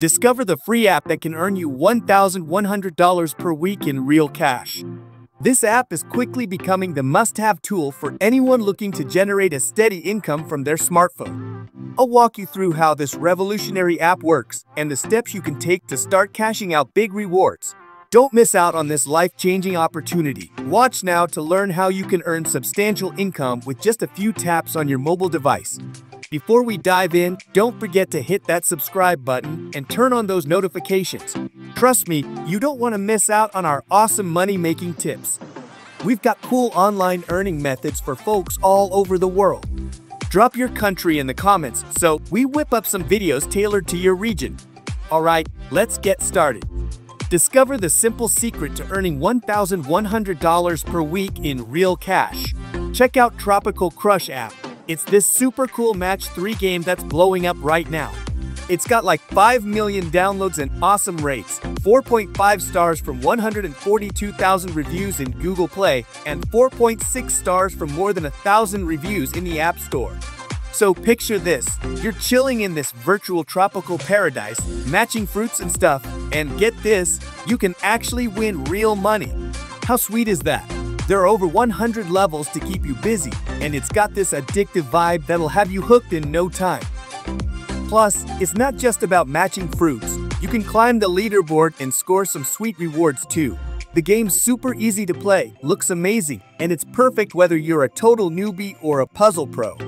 Discover the free app that can earn you $1,100 per week in real cash. This app is quickly becoming the must-have tool for anyone looking to generate a steady income from their smartphone. I'll walk you through how this revolutionary app works and the steps you can take to start cashing out big rewards. Don't miss out on this life-changing opportunity. Watch now to learn how you can earn substantial income with just a few taps on your mobile device. Before we dive in, don't forget to hit that subscribe button and turn on those notifications. Trust me, you don't want to miss out on our awesome money-making tips. We've got cool online earning methods for folks all over the world. Drop your country in the comments so we whip up some videos tailored to your region. Alright, let's get started. Discover the simple secret to earning $1,100 per week in real cash. Check out Tropical Crush app. It's this super cool match 3 game that's blowing up right now. It's got like 5 million downloads and awesome rates, 4.5 stars from 142,000 reviews in Google Play, and 4.6 stars from more than 1,000 reviews in the App Store. So picture this, you're chilling in this virtual tropical paradise, matching fruits and stuff, and get this, you can actually win real money. How sweet is that? There are over 100 levels to keep you busy, and it's got this addictive vibe that'll have you hooked in no time. Plus, it's not just about matching fruits. You can climb the leaderboard and score some sweet rewards too. The game's super easy to play, looks amazing, and it's perfect whether you're a total newbie or a puzzle pro.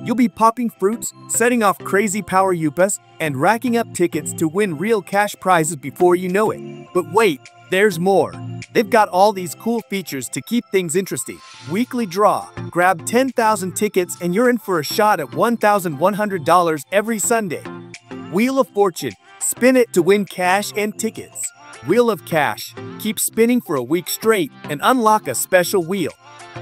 You'll be popping fruits, setting off crazy power upas, and racking up tickets to win real cash prizes before you know it. But wait, there's more. They've got all these cool features to keep things interesting. Weekly draw. Grab 10,000 tickets and you're in for a shot at $1,100 every Sunday. Wheel of Fortune. Spin it to win cash and tickets. Wheel of Cash. Keep spinning for a week straight and unlock a special wheel.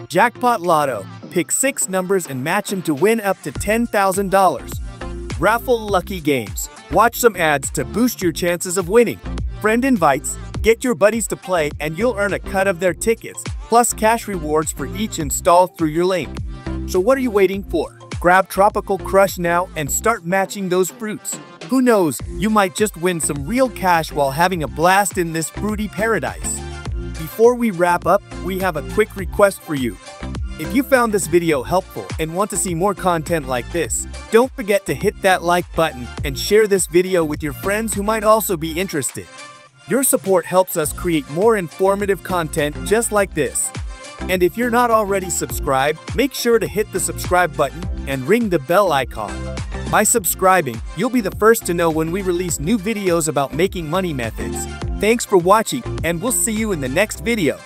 Jackpot Lotto. Pick 6 numbers and match them to win up to $10,000. Raffle Lucky Games. Watch some ads to boost your chances of winning. Friend Invites. Get your buddies to play and you'll earn a cut of their tickets, plus cash rewards for each install through your link. So what are you waiting for? Grab Tropical Crush now and start matching those fruits. Who knows, you might just win some real cash while having a blast in this fruity paradise. Before we wrap up, we have a quick request for you. If you found this video helpful and want to see more content like this, don't forget to hit that like button and share this video with your friends who might also be interested. Your support helps us create more informative content just like this. And if you're not already subscribed, make sure to hit the subscribe button and ring the bell icon. By subscribing, you'll be the first to know when we release new videos about making money methods. Thanks for watching, and we'll see you in the next video.